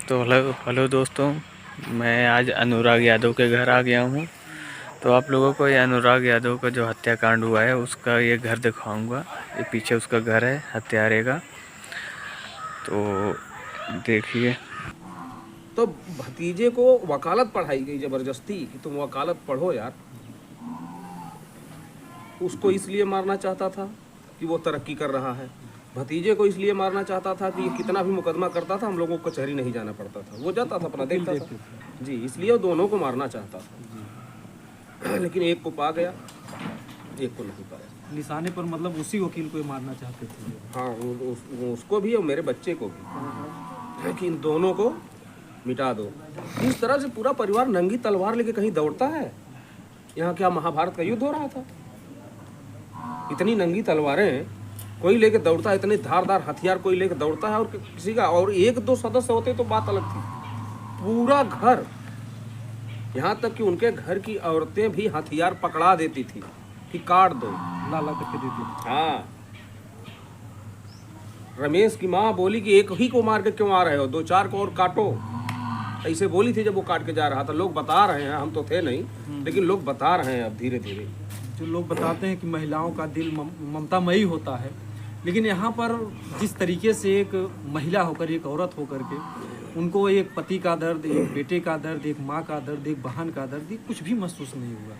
तो हेलो दोस्तों, मैं आज अनुराग यादव के घर आ गया हूँ। तो आप लोगों को ये अनुराग यादव का जो हत्याकांड हुआ है उसका ये घर दिखाऊंगा। ये पीछे उसका घर है हत्यारे का, तो देखिए। तो भतीजे को वकालत पढ़ाई गई जबरदस्ती कि तुम वकालत पढ़ो यार। उसको इसलिए मारना चाहता था कि वो तरक्की कर रहा है। भतीजे को इसलिए मारना चाहता था कि ये कितना भी मुकदमा करता था हम लोगों को कचहरी नहीं जाना पड़ता था, वो जाता था अपना देखता था जी, इसलिए वो दोनों को मारना चाहता था। लेकिन एक को पा गया, एक को नहीं पाया। निशाने पर मतलब उसी वकील को मारना चाहते थे। हाँ, उसको भी और मेरे बच्चे को भी, कि इन दोनों को मिटा दो। इस तरह से पूरा परिवार नंगी तलवार लेके कहीं दौड़ता है। यहाँ क्या महाभारत का युद्ध हो रहा था? इतनी नंगी तलवारें कोई लेके दौड़ता है, इतने धारदार हथियार कोई लेके दौड़ता है। और किसी का और एक दो सदस्य होते तो बात अलग थी। पूरा घर, यहाँ तक कि उनके घर की औरतें भी हथियार पकड़ा देती थी कि काट दो, लाला करके देती। हाँ, रमेश की माँ बोली कि एक ही को मार के क्यों आ रहे हो, दो चार को और काटो, ऐसे बोली थी जब वो काट के जा रहा था। लोग बता रहे हैं, हम तो थे नहीं, लेकिन लोग बता रहे हैं अब धीरे धीरे। जो लोग बताते हैं कि महिलाओं का दिल ममतामयी होता है, लेकिन यहाँ पर जिस तरीके से एक महिला होकर, एक औरत होकर के उनको एक पति का दर्द, एक बेटे का दर्द, एक माँ का दर्द, एक बहन का दर्द, कुछ भी महसूस नहीं हुआ।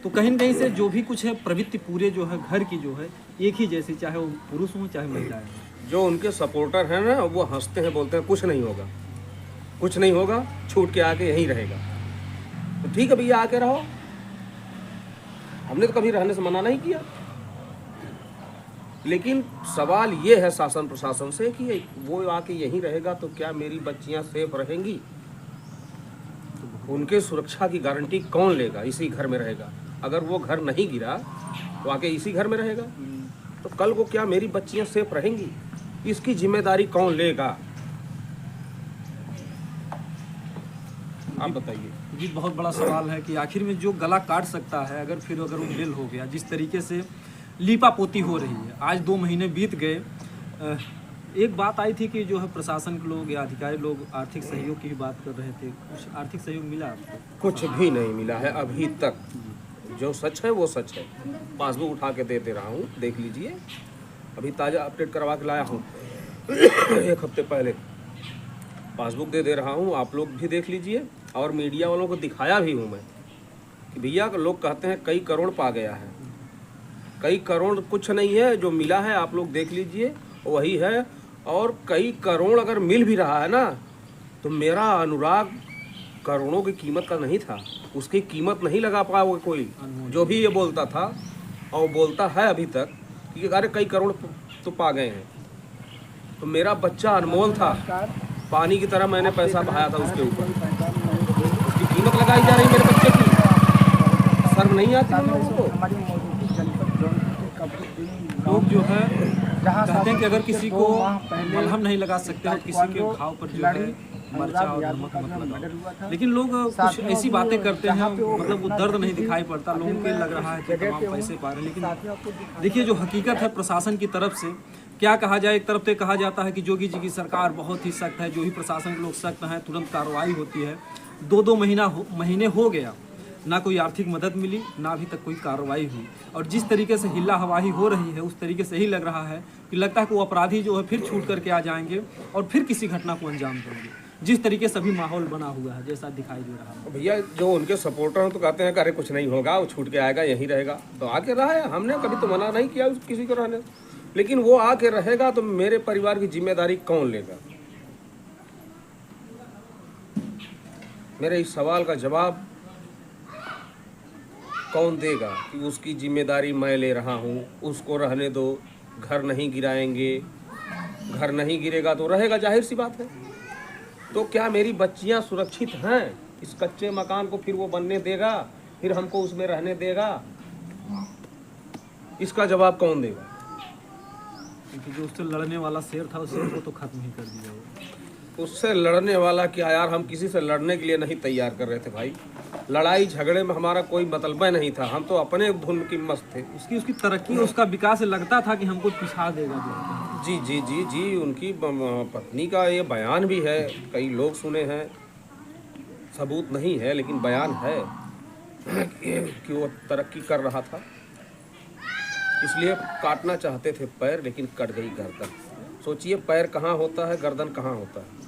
तो कहीं न कहीं से जो भी कुछ है प्रवृत्ति पूरे जो है घर की जो है एक ही जैसी, चाहे वो पुरुष हो चाहे महिलाएं हों। जो उनके सपोर्टर हैं ना, वो हंसते हैं, बोलते हैं कुछ नहीं होगा, कुछ नहीं होगा, छूट के आके यहीं रहेगा। तो ठीक है भैया, आके रहो, हमने तो कभी रहने से मना नहीं किया। लेकिन सवाल ये है शासन प्रशासन से कि वो आके यहीं रहेगा तो क्या मेरी बच्चियां सेफ रहेंगी? उनके सुरक्षा की गारंटी कौन लेगा? इसी घर में रहेगा। अगर वो घर नहीं गिरा तो आके इसी घर में रहेगा, तो कल को क्या मेरी बच्चियां सेफ रहेंगी? इसकी जिम्मेदारी कौन लेगा? आप बताइए। ये बहुत बड़ा सवाल है कि आखिर में जो गला काट सकता है, अगर वो बेल हो गया, जिस तरीके से लीपापोती हो रही है। आज 2 महीने बीत गए। एक बात आई थी कि जो है प्रशासन के लोग या अधिकारी लोग आर्थिक सहयोग की बात कर रहे थे। कुछ आर्थिक सहयोग मिला आपको? कुछ भी नहीं मिला है अभी तक। जो सच है वो सच है। पासबुक उठा के दे रहा हूँ, देख लीजिए। अभी ताज़ा अपडेट करवा के लाया हूँ 1 हफ्ते पहले। पासबुक दे रहा हूँ, आप लोग भी देख लीजिए। और मीडिया वालों को दिखाया भी हूँ मैं कि भैया, लोग कहते हैं कई करोड़ पा गया है। कई करोड़ कुछ नहीं है, जो मिला है आप लोग देख लीजिए, वही है। और कई करोड़ अगर मिल भी रहा है ना, तो मेरा अनुराग करोड़ों की कीमत का नहीं था। उसकी कीमत नहीं लगा पाया कोई। जो भी ये बोलता था और बोलता है अभी तक कि अरे कई करोड़ तो पा गए हैं, तो मेरा बच्चा अनमोल था। पानी की तरह मैंने पैसा बहाया था उसके ऊपर। उसकी कीमत लगाई जा रही मेरे बच्चे की। शर्म नहीं आती हम लोगों को? लोग जो है कहते हैं कि अगर किसी को मलहम नहीं लगा सकते हो, किसी के घाव पर जो है मरचा और नमक मत लगाओ। लेकिन लोग कुछ ऐसी बातें करते हैं, मतलब वो दर्द नहीं दिखाई पड़ता। लोगों को लग रहा है कि तमाम पैसे पा रहे हैं, लेकिन देखिए जो हकीकत है प्रशासन की तरफ से क्या कहा जाए। एक तरफ से कहा जाता है कि योगी जी की सरकार बहुत ही सख्त है, जो ही प्रशासन के लोग सख्त हैं, तुरंत कार्रवाई होती है। 2-2 महीने हो गया, ना कोई आर्थिक मदद मिली, ना अभी तक कोई कार्रवाई हुई। और जिस तरीके से हिल्ला हवाही हो रही है, उस तरीके से ही लग रहा है कि लगता है कि वो अपराधी जो है फिर छूट करके आ जाएंगे और फिर किसी घटना को अंजाम देंगे। जिस तरीके से अभी माहौल बना हुआ है, जैसा दिखाई दे रहा है। भैया, जो उनके सपोर्टर हैं तो कहते हैं कि अरे कुछ नहीं होगा, वो छूट के आएगा, यहीं रहेगा। तो आके रहा है, हमने कभी तो मना नहीं किया किसी को रहने, लेकिन वो आके रहेगा तो मेरे परिवार की जिम्मेदारी कौन लेगा? मेरे इस सवाल का जवाब कौन देगा कि उसकी जिम्मेदारी मैं ले रहा हूँ, उसको रहने दो, घर नहीं गिराएंगे। घर नहीं गिरेगा तो रहेगा, जाहिर सी बात है। तो क्या मेरी बच्चियाँ सुरक्षित हैं? इस कच्चे मकान को फिर वो बनने देगा? फिर हमको उसमें रहने देगा? इसका जवाब कौन देगा? क्योंकि जो उससे लड़ने वाला शेर था, उस शेर को तो खत्म ही कर दिया। उससे लड़ने वाला क्या यार, हम किसी से लड़ने के लिए नहीं तैयार कर रहे थे भाई। लड़ाई झगड़े में हमारा कोई मतलब नहीं था, हम तो अपने धुन की मस्त थे। उसकी तरक्की, उसका विकास लगता था कि हमको पिछा देगा। जी जी जी जी, उनकी पत्नी का ये बयान भी है, कई लोग सुने हैं, सबूत नहीं है लेकिन बयान है कि वो तरक्की कर रहा था, इसलिए काटना चाहते थे पैर, लेकिन कट गई गर्दन। सोचिए पैर कहाँ होता है, गर्दन कहाँ होता है।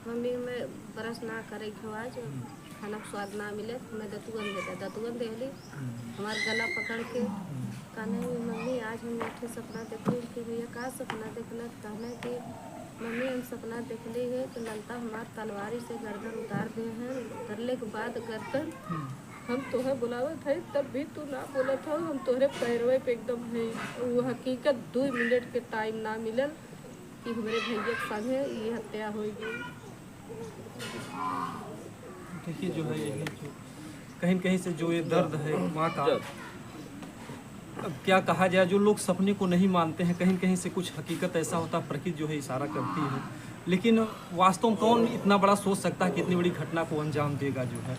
मम्मी मैं ब्रश ना करे खो आज खाना का स्वाद ना मिले तो मैं दतुअन दे ली हमारे गला पकड़ के कहने मम्मी आज हम एक सपना देख ली कि भैया का सपना देखना, कहना कि मम्मी हम सपना देख ली है कि ललता हमारे तलवारी से गर्दन उतार दिए हैं, उतरले के बाद गर्दन हम तोहे बुलावत है तब भी तू ना बोलत हो, हम तोहरे पैरवे पे एकदम है वो हकीकत 2 मिनट के टाइम ना मिलल कि हमारे भैया के संगे ये हत्या होगी। देखिए जो है यही जो कहीं न कहीं से जो ये दर्द है माँ का, अब क्या कहा जाए, जो लोग सपने को नहीं मानते हैं कहीं न कहीं से कुछ हकीकत ऐसा होता है, प्रकृति जो है इशारा करती है, लेकिन वास्तव में कौन इतना बड़ा सोच सकता है कि इतनी बड़ी घटना को अंजाम देगा जो है।